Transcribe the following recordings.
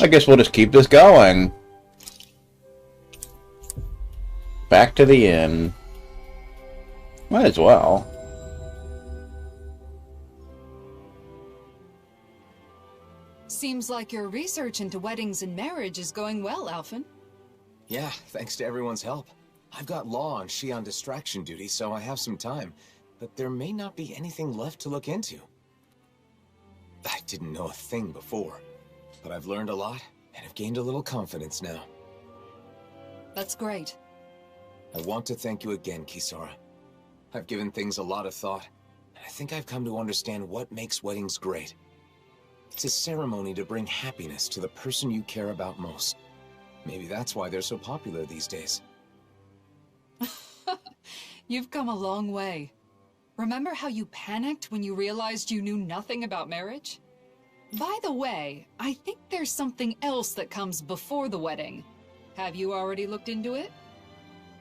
I guess we'll just keep this going. Back to the inn. Might as well. Seems like your research into weddings and marriage is going well, Alphen. Yeah, thanks to everyone's help. I've got Law and she on distraction duty, so I have some time. But there may not be anything left to look into. I didn't know a thing before, but I've learned a lot, and have gained a little confidence now. That's great. I want to thank you again, Kisara. I've given things a lot of thought, and I think I've come to understand what makes weddings great. It's a ceremony to bring happiness to the person you care about most. Maybe that's why they're so popular these days. You've come a long way. Remember how you panicked when you realized you knew nothing about marriage? By the way, I think there's something else that comes before the wedding. Have you already looked into it?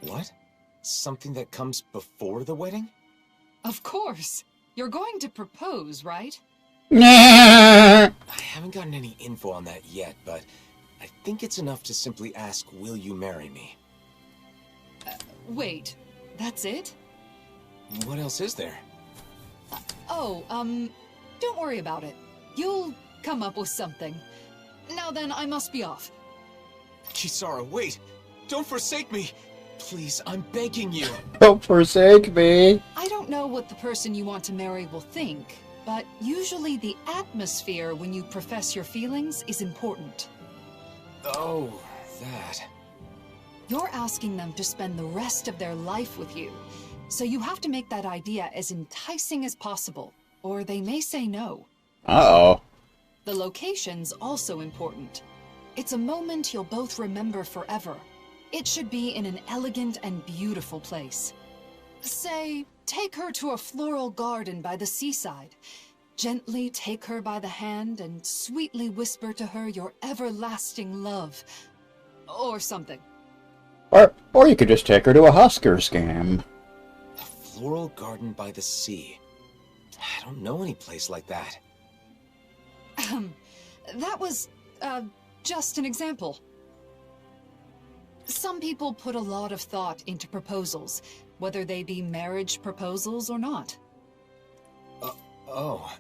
What? Something that comes before the wedding? Of course. You're going to propose, right? I haven't gotten any info on that yet, but I think it's enough to simply ask, will you marry me? Wait, that's it? What else is there? Don't worry about it. You'll come up with something. Now then, I must be off. Kisara, wait! Don't forsake me! Please, I'm begging you! Don't forsake me! I don't know what the person you want to marry will think, but usually the atmosphere when you profess your feelings is important. Oh, that. You're asking them to spend the rest of their life with you, so you have to make that idea as enticing as possible, or they may say no. Uh-oh. The location's also important. It's a moment you'll both remember forever. It should be in an elegant and beautiful place. Say, take her to a floral garden by the seaside. Gently take her by the hand and sweetly whisper to her your everlasting love. Or something. Or you could just take her to a Husker scam. A floral garden by the sea. I don't know any place like that. That was, just an example. Some people put a lot of thought into proposals, whether they be marriage proposals or not. Oh.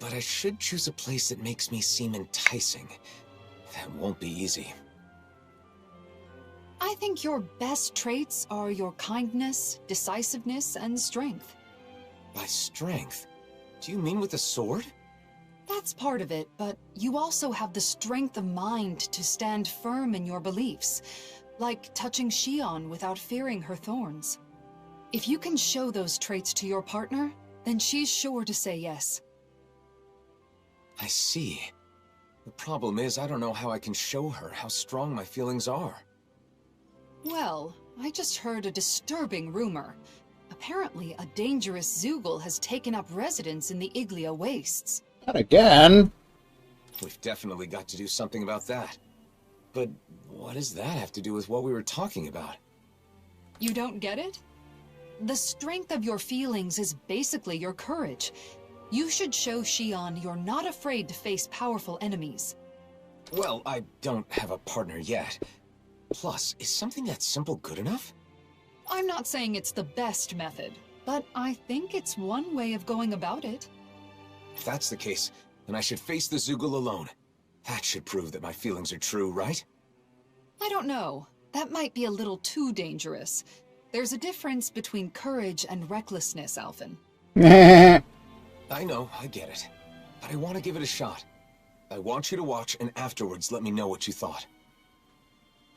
But I should choose a place that makes me seem enticing. That won't be easy. I think your best traits are your kindness, decisiveness, and strength. By strength? Do you mean with a sword? That's part of it, but you also have the strength of mind to stand firm in your beliefs, like touching Shion without fearing her thorns. If you can show those traits to your partner, then she's sure to say yes. I see. The problem is, I don't know how I can show her how strong my feelings are. Well, I just heard a disturbing rumor. Apparently, a dangerous Zoogle has taken up residence in the Iglia Wastes. Not again. We've definitely got to do something about that. But what does that have to do with what we were talking about? You don't get it? The strength of your feelings is basically your courage. You should show Shion you're not afraid to face powerful enemies. Well, I don't have a partner yet. Plus, is something that simple good enough? I'm not saying it's the best method, but I think it's one way of going about it. If that's the case, then I should face the Zoogle alone. That should prove that my feelings are true, right? I don't know. That might be a little too dangerous. There's a difference between courage and recklessness, Alphen. I know, I get it. But I want to give it a shot. I want you to watch and afterwards let me know what you thought.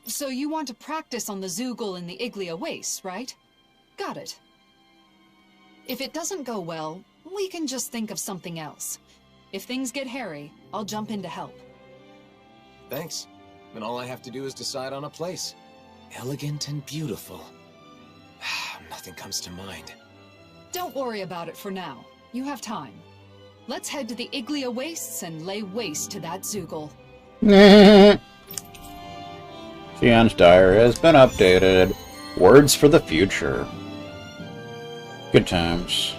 So you want to practice on the Zoogle in the Iglia Wastes, right? Got it. If it doesn't go well, we can just think of something else. If things get hairy, I'll jump in to help. Thanks. And all I have to do is decide on a place. Elegant and beautiful. Nothing comes to mind. Don't worry about it for now. You have time. Let's head to the Iglia Wastes and lay waste to that Zoogle. Shion's diary has been updated. Words for the future. Good times.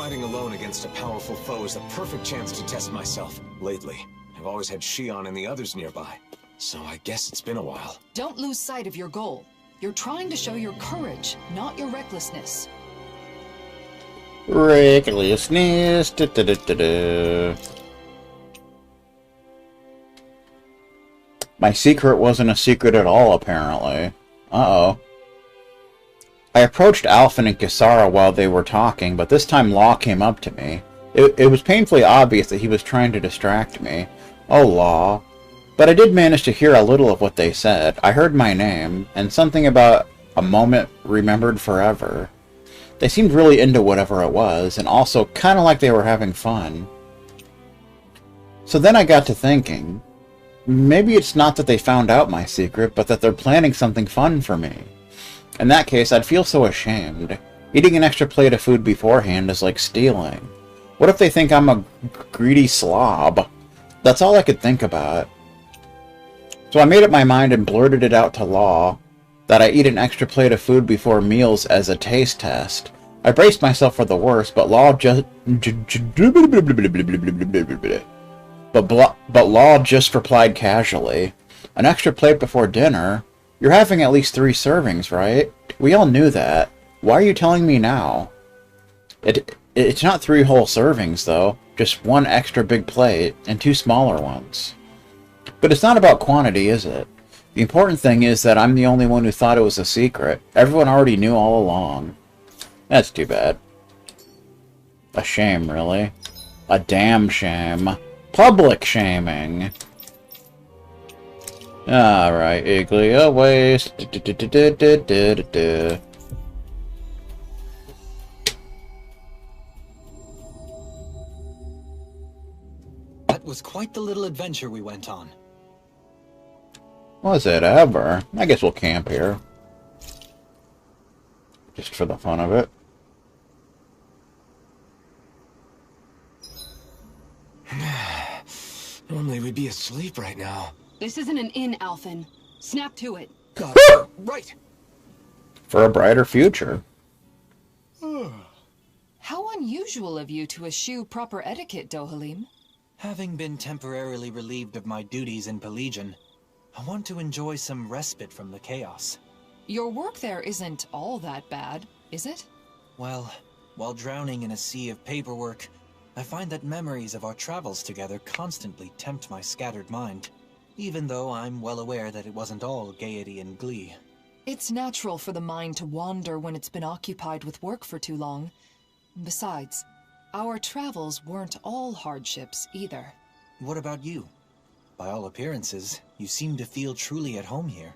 fighting alone against a powerful foe is the perfect chance to test myself. Lately, I've always had Shion and the others nearby, so I guess it's been a while. Don't lose sight of your goal. You're trying to show your courage, not your recklessness. Recklessness. Da, da, da, da, da. My secret wasn't a secret at all, apparently. Uh-oh. I approached Alphen and Kisara while they were talking, but this time Law came up to me. It was painfully obvious that he was trying to distract me. Oh, Law. But I did manage to hear a little of what they said. I heard my name, and something about a moment remembered forever. They seemed really into whatever it was, and also kind of like they were having fun. So then I got to thinking, maybe it's not that they found out my secret, but that they're planning something fun for me. In that case, I'd feel so ashamed. Eating an extra plate of food beforehand is like stealing. What if they think I'm a greedy slob? That's all I could think about. So I made up my mind and blurted it out to Law that I eat an extra plate of food before meals as a taste test. I braced myself for the worst, but Law just... But Law just replied casually. An extra plate before dinner? You're having at least 3 servings, right? We all knew that. Why are you telling me now? It's not 3 whole servings, though. Just 1 extra big plate, and 2 smaller ones. But it's not about quantity, is it? The important thing is that I'm the only one who thought it was a secret. Everyone already knew all along. That's too bad. A shame, really. A damn shame. Public shaming. Alright, Iggly, a waste. That was quite the little adventure we went on. Was it ever? I guess we'll camp here. Just for the fun of it. Normally we'd be asleep right now. This isn't an inn, Alphen. Snap to it. God, right. For a brighter future. How unusual of you to eschew proper etiquette, Dohalim. Having been temporarily relieved of my duties in Pelagian, I want to enjoy some respite from the chaos. Your work there isn't all that bad, is it? Well, while drowning in a sea of paperwork, I find that memories of our travels together constantly tempt my scattered mind, even though I'm well aware that it wasn't all gaiety and glee. It's natural for the mind to wander when it's been occupied with work for too long. Besides, our travels weren't all hardships either. What about you? By all appearances, you seem to feel truly at home here.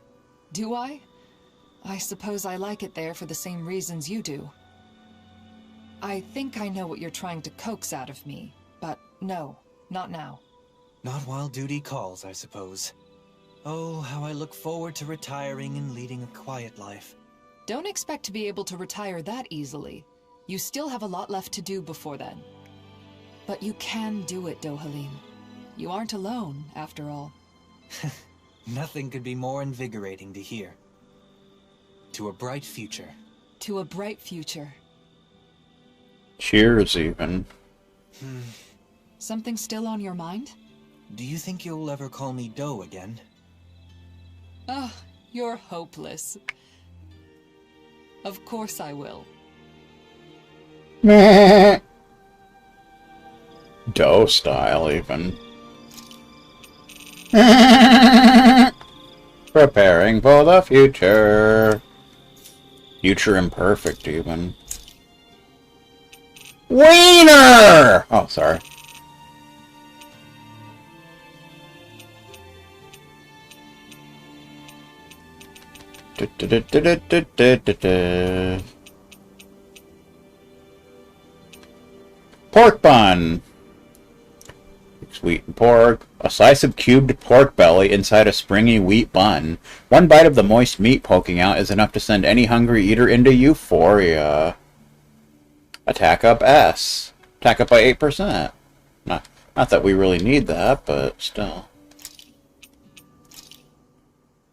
Do I? I suppose I like it there for the same reasons you do. I think I know what you're trying to coax out of me, but no, not now. Not while duty calls, I suppose. Oh, how I look forward to retiring and leading a quiet life. Don't expect to be able to retire that easily. You still have a lot left to do before then. But you can do it, Dohalim. You aren't alone, after all. Nothing could be more invigorating to hear. To a bright future. To a bright future. Cheers, even. Something still on your mind? Do you think you'll ever call me Doe again? Ah, you're hopeless. Of course I will. Doe style, even. Preparing for the future. Future imperfect, even. Wiener! Oh, sorry. Pork bun. Sweetened pork. A slice of cubed pork belly inside a springy wheat bun. One bite of the moist meat poking out is enough to send any hungry eater into euphoria. Attack up S. Attack up by 8%. Not that we really need that, but still.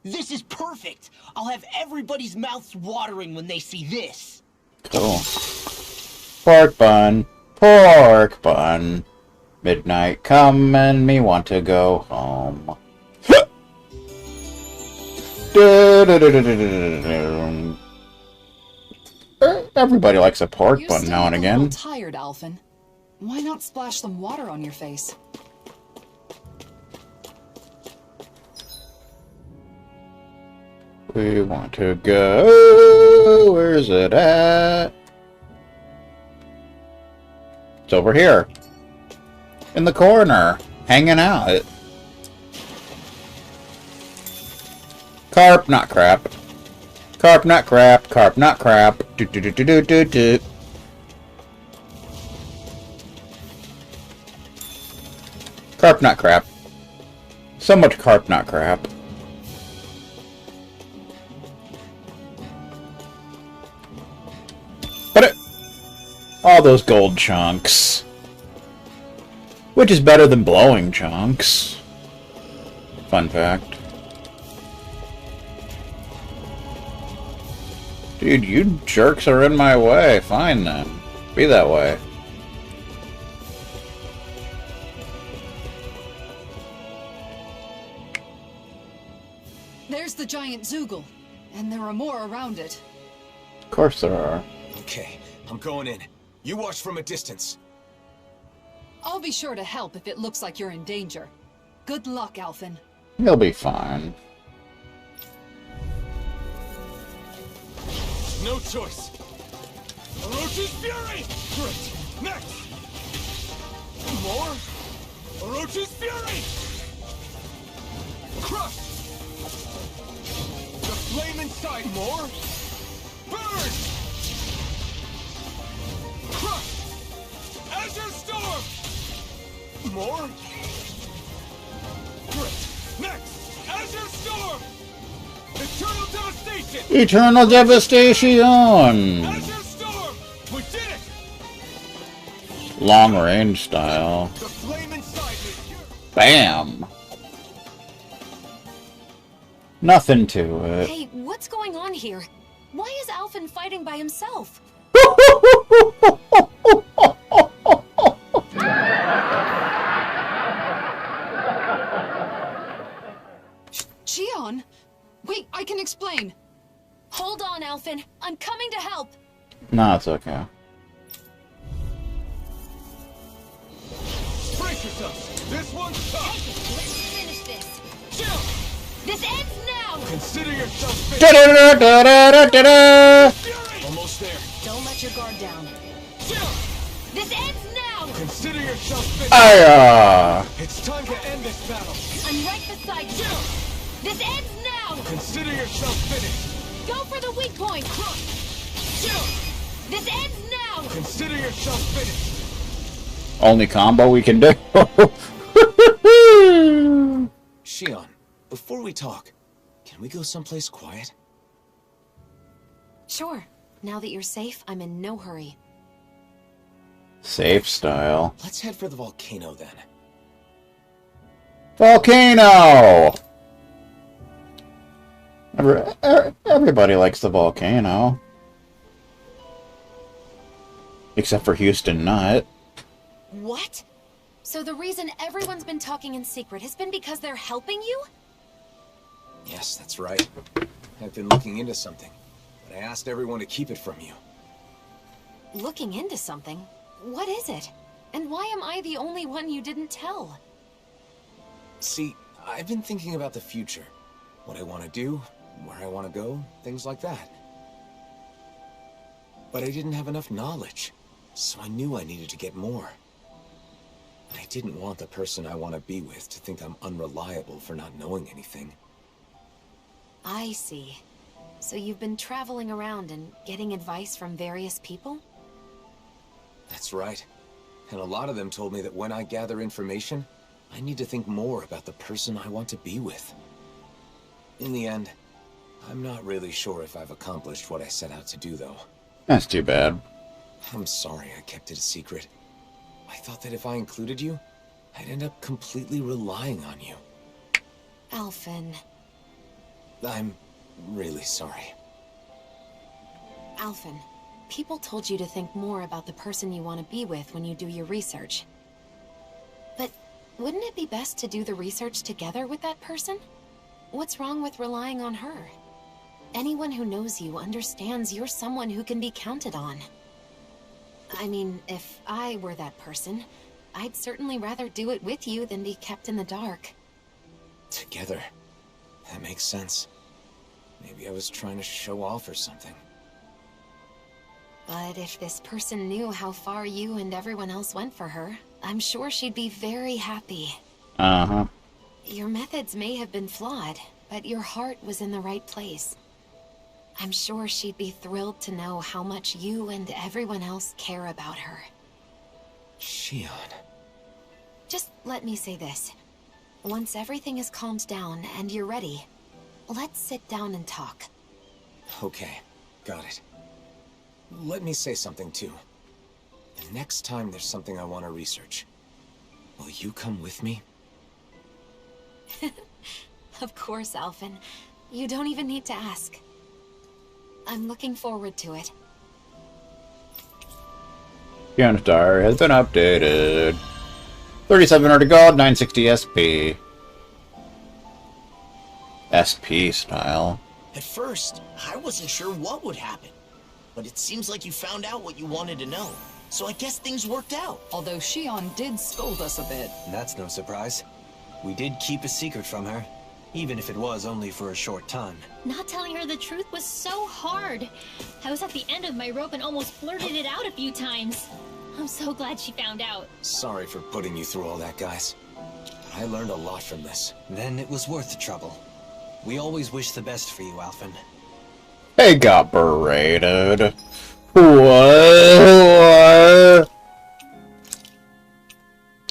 This is perfect! I'll have everybody's mouths watering when they see this! Cool. Pork bun. pork bun. Midnight come and me want to go home. Everybody likes a pork You bun still now and look a again. little tired, Alphen. Why not splash some water on your face? We want to go. Where's it at? It's over here. In the corner. Hanging out. Carp, not crap. Carp, not crap. Carp, not crap. Do do do do do do do. Carp, not crap. So much carp, not crap. But it, all those gold chunks. Which is better than blowing chunks. Fun fact. Dude, you jerks are in my way. Fine then. Be that way. There's the giant Zoogle, and there are more around it. Of course there are. Okay, I'm going in. You watch from a distance. I'll be sure to help if it looks like you're in danger. Good luck, Alphen. You'll be fine. No choice. Orochi's Fury! Great. Next! More? Orochi's Fury! Crush! The flame inside. More? Burn! Crush! Azure Storm! More? Great. Next! Azure Storm! Eternal Devastation! Eternal Devastation! Azure Storm! We did it! Long range style. The flame inside me! Bam! Nothing to it. Hey, what's going on here? Why is Alphen fighting by himself? Xion? Wait, I can explain. Hold on, Alphen. I'm coming to help. No, it's okay. Brace yourself! This one's tough! Let's finish this. Chill! This ends now! Consider yourself finished! Da-da-da-da-da-da-da. Fury! Almost there! Don't let your guard down. Chill! This ends now! Consider yourself finished! Aya! It's time to end this battle! I'm right beside you. Chill! This ends now! Consider yourself finished! Go for the weak point! Chill! This ends now! Consider yourself finished! Only combo we can do. Xion, before we talk, can we go someplace quiet? Sure. Now that you're safe, I'm in no hurry. Safe style. Let's head for the volcano then. Volcano! Everybody likes the volcano. Except for Houston Nut. What? So the reason everyone's been talking in secret has been because they're helping you? Yes, that's right. I've been looking into something, but I asked everyone to keep it from you. Looking into something? What is it? And why am I the only one you didn't tell? See, I've been thinking about the future. What I want to do, where I want to go, things like that. But I didn't have enough knowledge, so I knew I needed to get more. I didn't want the person I want to be with to think I'm unreliable for not knowing anything. I see. So you've been traveling around and getting advice from various people? That's right. And a lot of them told me that when I gather information, I need to think more about the person I want to be with. In the end, I'm not really sure if I've accomplished what I set out to do, though. That's too bad. I'm sorry I kept it a secret. I thought that if I included you, I'd end up completely relying on you. Alphen. I'm really sorry. Alphen, people told you to think more about the person you want to be with when you do your research. But wouldn't it be best to do the research together with that person? What's wrong with relying on her? Anyone who knows you understands you're someone who can be counted on. I mean, if I were that person, I'd certainly rather do it with you than be kept in the dark. Together. That makes sense. Maybe I was trying to show off or something. But if this person knew how far you and everyone else went for her, I'm sure she'd be very happy. Uh-huh. Your methods may have been flawed, but your heart was in the right place. I'm sure she'd be thrilled to know how much you and everyone else care about her. Shion. Just let me say this. Once everything is calmed down and you're ready, let's sit down and talk. Okay, got it. Let me say something too. The next time there's something I want to research, will you come with me? Of course, Alphen. You don't even need to ask. I'm looking forward to it. Fiona's diary has been updated. 3700 gold, 960 SP. SP style. At first, I wasn't sure what would happen. But it seems like you found out what you wanted to know. So I guess things worked out. Although Shion did scold us a bit. That's no surprise. We did keep a secret from her, even if it was only for a short time. Not telling her the truth was so hard. I was at the end of my rope and almost blurted it out a few times. I'm so glad she found out. Sorry for putting you through all that, guys. I learned a lot from this. Then it was worth the trouble. We always wish the best for you, Alphen. They got berated. What?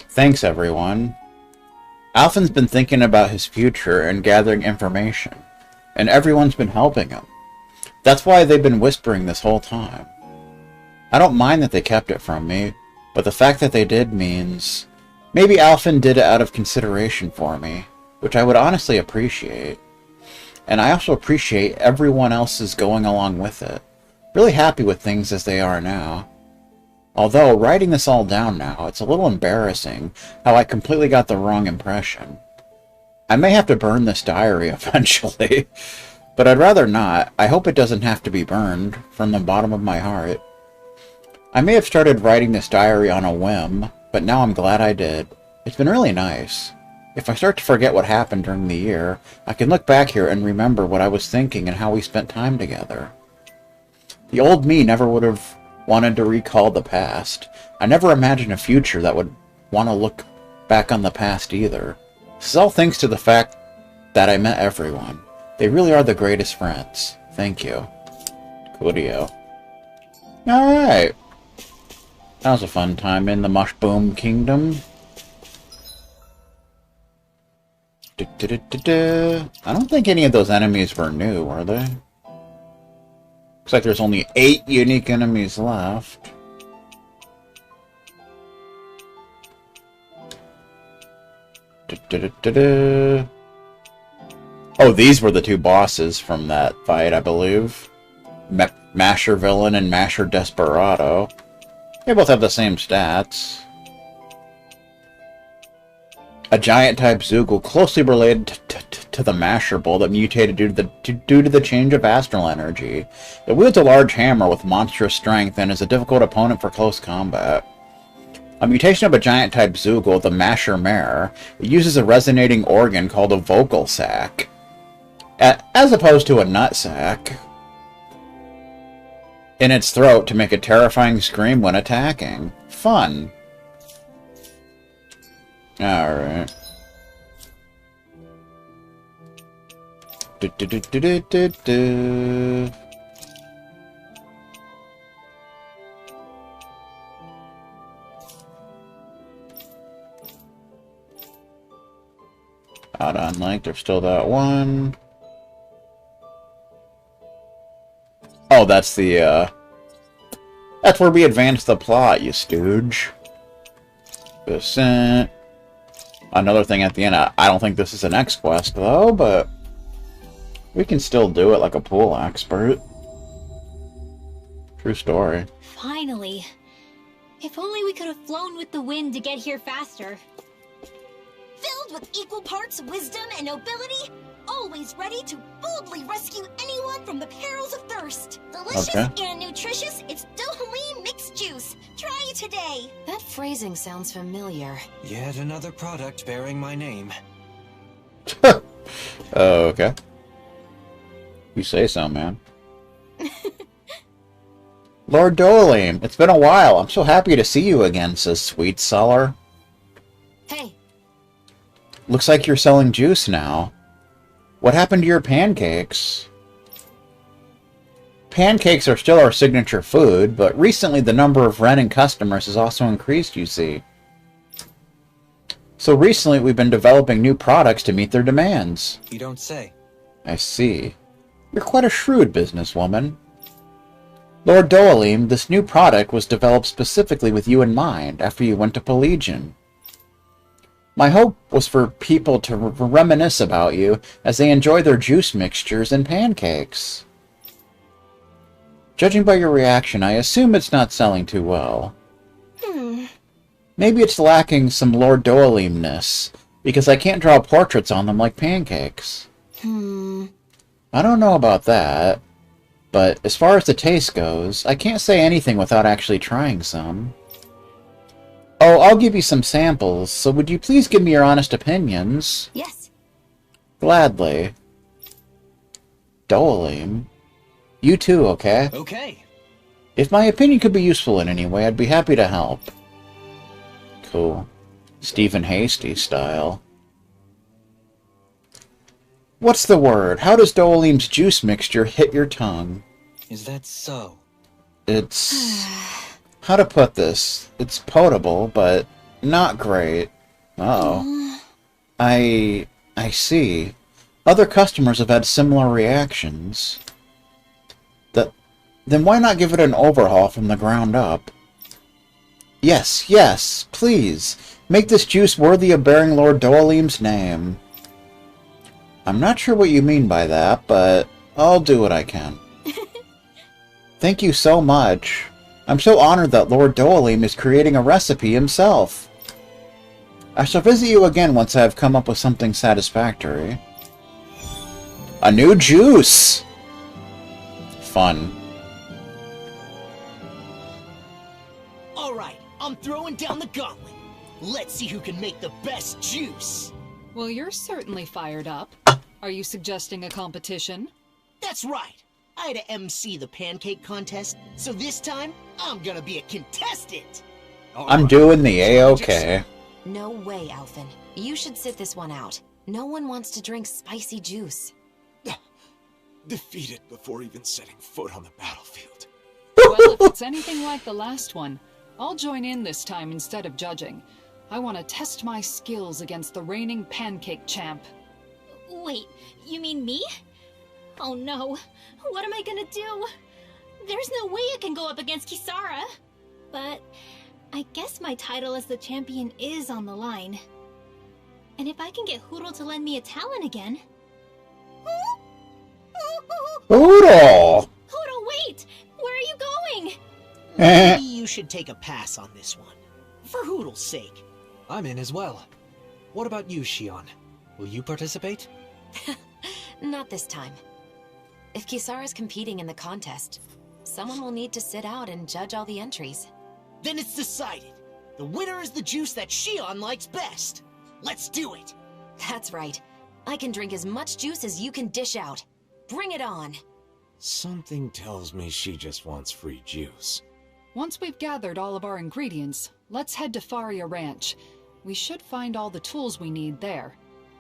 Thanks, everyone. Alphen's been thinking about his future and gathering information, and everyone's been helping him. That's why they've been whispering this whole time. I don't mind that they kept it from me, but the fact that they did means maybe Alphen did it out of consideration for me, which I would honestly appreciate. And I also appreciate everyone else's going along with it. Really happy with things as they are now. Although, writing this all down now, it's a little embarrassing how I completely got the wrong impression. I may have to burn this diary eventually, but I'd rather not. I hope it doesn't have to be burned, from the bottom of my heart. I may have started writing this diary on a whim, but now I'm glad I did. It's been really nice. If I start to forget what happened during the year, I can look back here and remember what I was thinking and how we spent time together. The old me never would have wanted to recall the past. I never imagined a future that would want to look back on the past either. This is all thanks to the fact that I met everyone. They really are the greatest friends. Thank you. Claudio. Alright. That was a fun time in the Mushboom Kingdom. I don't think any of those enemies were new, were they? Looks like there's only 8 unique enemies left. Oh, these were the 2 bosses from that fight, I believe. Masher Villain and Masher Desperado. They both have the same stats. A giant-type Zoogle closely related to the Masher Bull that mutated due to the change of astral energy. It wields a large hammer with monstrous strength and is a difficult opponent for close combat. A mutation of a giant-type Zoogle, the Masher Mare, it uses a resonating organ called a vocal sac, as opposed to a nut sac, in its throat to make a terrifying scream when attacking. Fun. Alright. Out on link, there's still that one. Oh, that's the, that's where we advance the plot, you stooge. %. Another thing at the end, I don't think this is an X quest though, but we can still do it like a pool expert. True story. Finally. If only we could have flown with the wind to get here faster. Filled with equal parts wisdom and nobility, always ready to boldly rescue anyone from the perils of thirst. Delicious and nutritious, it's Dohalim mixed juice. Try it today. That phrasing sounds familiar. Yet another product bearing my name. Oh, okay. You say so, man. Lord Dohalim, it's been a while. I'm so happy to see you again, says Sweet Seller. Hey. Looks like you're selling juice now. What happened to your pancakes? Pancakes are still our signature food, but recently the number of Renin customers has also increased, you see. So recently we've been developing new products to meet their demands. You don't say. I see. You're quite a shrewd businesswoman. Lord Dohalim, this new product was developed specifically with you in mind after you went to Pelagian. My hope was for people to reminisce about you as they enjoy their juice mixtures and pancakes. Judging by your reaction, I assume it's not selling too well. Maybe it's lacking some Lord Dohalim-ness, because I can't draw portraits on them like pancakes. I don't know about that, but as far as the taste goes, I can't say anything without actually trying some. Oh, I'll give you some samples, so would you please give me your honest opinions? Yes. Gladly. Dohalim. You too, okay? Okay. If my opinion could be useful in any way, I'd be happy to help. Cool. Stephen Hasty style. What's the word? How does Dohalim's juice mixture hit your tongue? Is that so? It's... how to put this? It's potable, but not great. Uh-oh. I see. Other customers have had similar reactions. Then why not give it an overhaul from the ground up? Yes, yes, please. Make this juice worthy of bearing Lord Dohalim's name. I'm not sure what you mean by that, but I'll do what I can. Thank you so much. I'm so honored that Lord Dohalim is creating a recipe himself. I shall visit you again once I have come up with something satisfactory. A new juice! Fun. Alright, I'm throwing down the gauntlet. Let's see who can make the best juice. Well, you're certainly fired up. Are you suggesting a competition? That's right. I had to MC the pancake contest, so this time, I'm gonna be a contestant. I'm doing the A-OK. No way, Alphen. You should sit this one out. No one wants to drink spicy juice. Defeated before even setting foot on the battlefield. Well, if it's anything like the last one, I'll join in this time instead of judging. I want to test my skills against the reigning pancake champ. Wait, you mean me? Oh no, what am I gonna do? There's no way I can go up against Kisara. But I guess my title as the champion is on the line. And if I can get Hurl to lend me a talent again... Hurl! Hurl, wait! Where are you going? Maybe you should take a pass on this one. For Hoodle's sake. I'm in as well. What about you, Shion? Will you participate? Not this time. If Kisara's competing in the contest, someone will need to sit out and judge all the entries. Then it's decided. The winner is the juice that Shion likes best. Let's do it. That's right. I can drink as much juice as you can dish out. Bring it on. Something tells me she just wants free juice. Once we've gathered all of our ingredients, let's head to Faria Ranch. We should find all the tools we need there.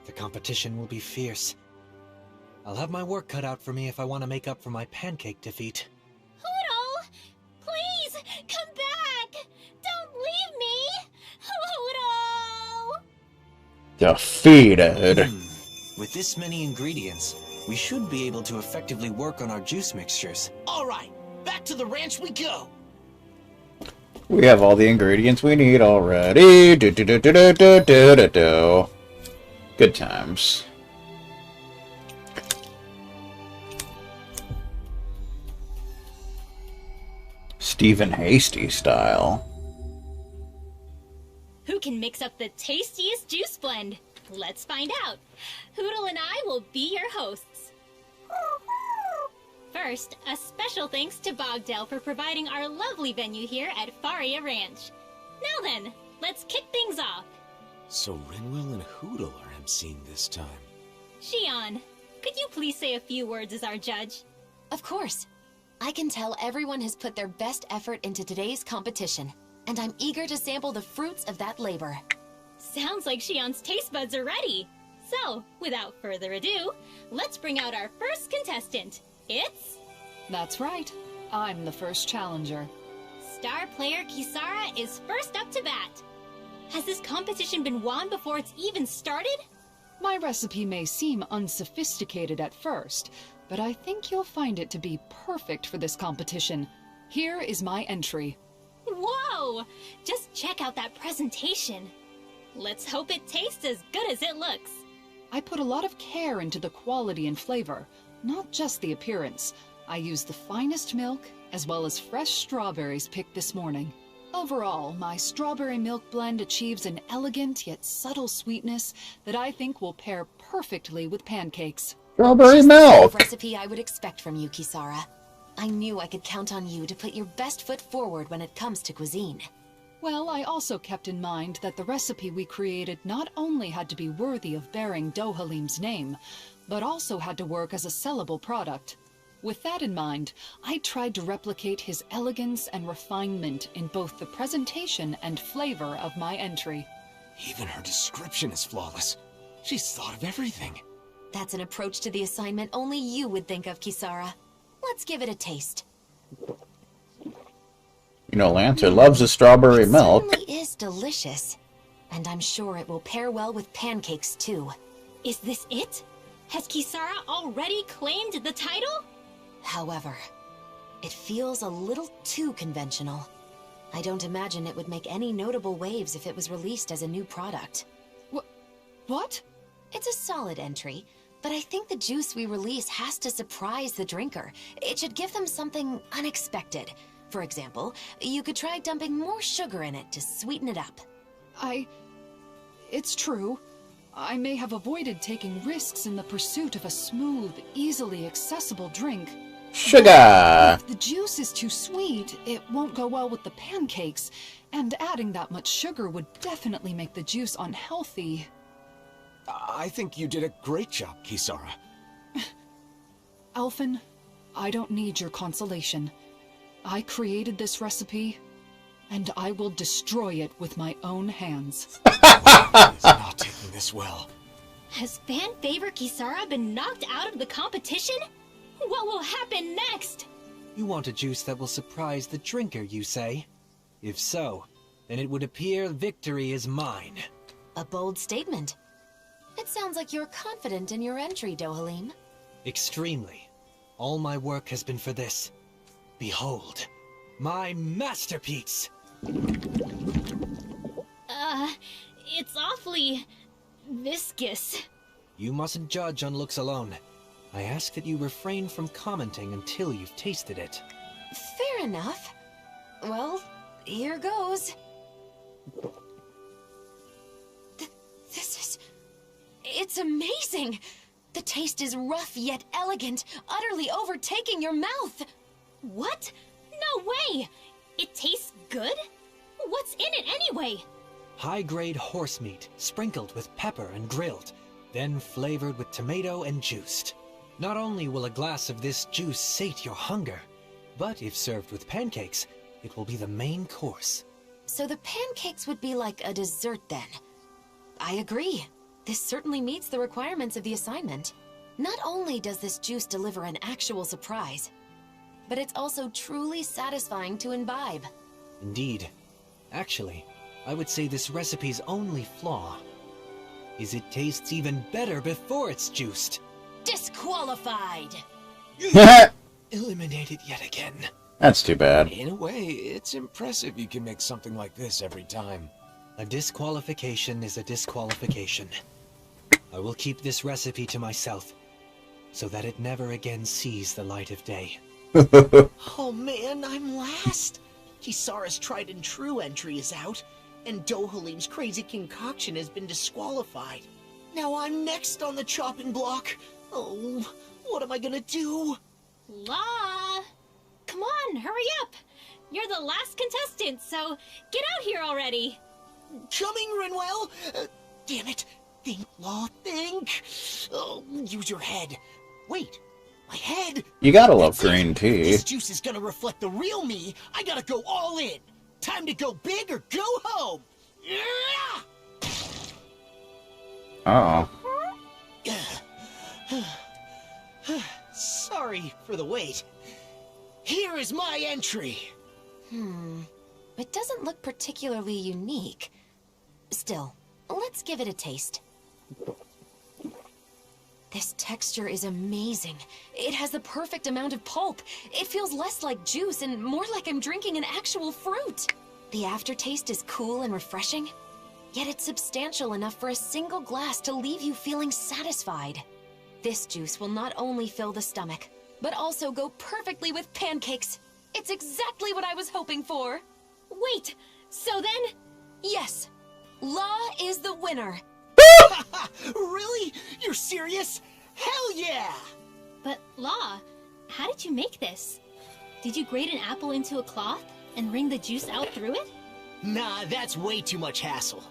The competition will be fierce. I'll have my work cut out for me if I want to make up for my pancake defeat. Hurl! Please, come back! Don't leave me! Hurl! Defeated. With this many ingredients, we should be able to effectively work on our juice mixtures. Alright, back to the ranch we go. We have all the ingredients we need already. Do. Good times. Stephen Hasty style. Who can mix up the tastiest juice blend? Let's find out. Hoodle and I will be your hosts. First, a special thanks to Bogdell for providing our lovely venue here at Faria Ranch. Now then, let's kick things off. So Rinwell and Hoodle are emceeing this time. Shion, could you please say a few words as our judge? Of course. I can tell everyone has put their best effort into today's competition, and I'm eager to sample the fruits of that labor. Sounds like Shion's taste buds are ready. So, without further ado, let's bring out our first contestant. It's... That's right. I'm the first challenger. Star player Kisara is first up to bat. Has this competition been won before it's even started? My recipe may seem unsophisticated at first, but I think you'll find it to be perfect for this competition. Here is my entry. Whoa! Just check out that presentation. Let's hope it tastes as good as it looks. I put a lot of care into the quality and flavor, not just the appearance. I used the finest milk, as well as fresh strawberries picked this morning. Overall, my strawberry milk blend achieves an elegant yet subtle sweetness that I think will pair perfectly with pancakes. Strawberry Just the sort milk! of recipe I would expect from you, Kisara. I knew I could count on you to put your best foot forward when it comes to cuisine. Well, I also kept in mind that the recipe we created not only had to be worthy of bearing Dohalim's name, but also had to work as a sellable product. With that in mind, I tried to replicate his elegance and refinement in both the presentation and flavor of my entry. Even her description is flawless. She's thought of everything. That's an approach to the assignment only you would think of, Kisara. Let's give it a taste. You know, Lancer loves his strawberry milk. It certainly is delicious. And I'm sure it will pair well with pancakes, too. Is this it? Has Kisara already claimed the title? However, it feels a little too conventional. I don't imagine it would make any notable waves if it was released as a new product. What? It's a solid entry, but I think the juice we release has to surprise the drinker. It should give them something unexpected. For example, you could try dumping more sugar in it to sweeten it up. It's true. I may have avoided taking risks in the pursuit of a smooth, easily accessible drink. Sugar! If the juice is too sweet, it won't go well with the pancakes, and adding that much sugar would definitely make the juice unhealthy. I think you did a great job, Kisara. Alphen, I don't need your consolation. I created this recipe, and I will destroy it with my own hands. It's not taking this well. Has fan favorite Kisara been knocked out of the competition? What will happen next? You want a juice that will surprise the drinker, you say? If so, then it would appear victory is mine. A bold statement. It sounds like you're confident in your entry, Dohalim. Extremely. All my work has been for this. Behold, my masterpiece! It's awfully... viscous. You mustn't judge on looks alone. I ask that you refrain from commenting until you've tasted it. Fair enough. Well, here goes. It's amazing! The taste is rough yet elegant, utterly overtaking your mouth! What? No way! It tastes good? What's in it anyway? High-grade horse meat, sprinkled with pepper and grilled, then flavored with tomato and juiced. Not only will a glass of this juice sate your hunger, but if served with pancakes, it will be the main course. So the pancakes would be like a dessert then? I agree. This certainly meets the requirements of the assignment. Not only does this juice deliver an actual surprise, but it's also truly satisfying to imbibe. Indeed. Actually, I would say this recipe's only flaw is it tastes even better before it's juiced. Disqualified! Eliminated yet again. That's too bad. In a way, it's impressive you can make something like this every time. A disqualification is a disqualification. I will keep this recipe to myself, so that it never again sees the light of day. Oh man, I'm last. Kisara's tried and true entry is out, and Dohalim's crazy concoction has been disqualified. Now I'm next on the chopping block. Oh, what am I gonna do? Law! Come on, hurry up! You're the last contestant, so get out here already! Coming, Rinwell! Damn it! Think, Law, think! Oh, use your head. Wait, my head! You gotta love That's green it. tea. This juice is gonna reflect the real me. I gotta go all in. Time to go big or go home. Yeah! Uh-oh. Sorry for the wait. Here is my entry. It doesn't look particularly unique. Still, let's give it a taste. This texture is amazing. It has the perfect amount of pulp. It feels less like juice and more like I'm drinking an actual fruit. The aftertaste is cool and refreshing, yet it's substantial enough for a single glass to leave you feeling satisfied. This juice will not only fill the stomach, but also go perfectly with pancakes. It's exactly what I was hoping for. Wait, so then... Yes, La is the winner. Really? You're serious? Hell yeah! But, Law, how did you make this? Did you grate an apple into a cloth and wring the juice out through it? Nah, that's way too much hassle.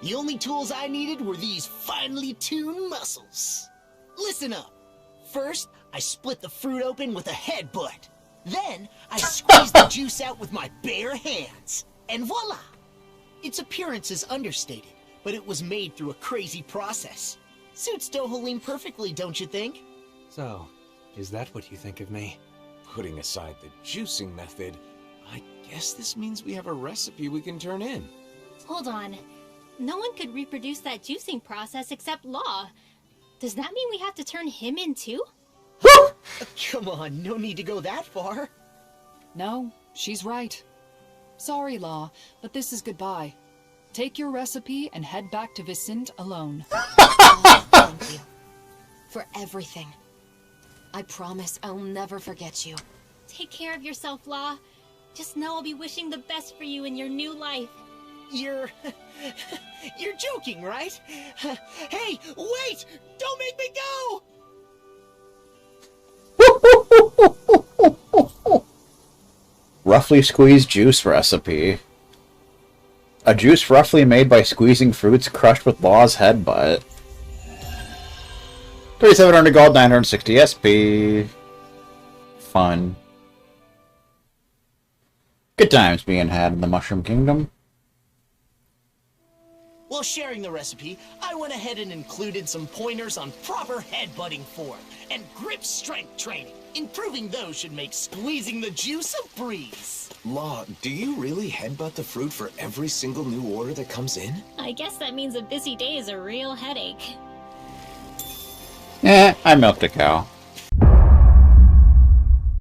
The only tools I needed were these finely tuned muscles. Listen up. First, I split the fruit open with a headbutt. Then, I squeezed the juice out with my bare hands. And voila! Its appearance is understated, but it was made through a crazy process. Suits Dohalim perfectly, don't you think? So, is that what you think of me? Putting aside the juicing method, I guess this means we have a recipe we can turn in. Hold on. No one could reproduce that juicing process except Law. Does that mean we have to turn him in too? Come on, no need to go that far. No, she's right. Sorry, Law, but this is goodbye. Take your recipe and head back to Vicente alone. Thank you. For everything. I promise I'll never forget you. Take care of yourself, Law. Just know I'll be wishing the best for you in your new life. You're joking, right? Hey, wait! Don't make me go! Roughly squeezed juice recipe. A juice roughly made by squeezing fruits crushed with Law's headbutt. 3700 gold, 960 SP. Fun. Good times being had in the Mushroom Kingdom. While sharing the recipe, I went ahead and included some pointers on proper headbutting form and grip strength training. Improving those should make squeezing the juice a breeze. Law, do you really headbutt the fruit for every single new order that comes in? I guess that means a busy day is a real headache. I milked a cow.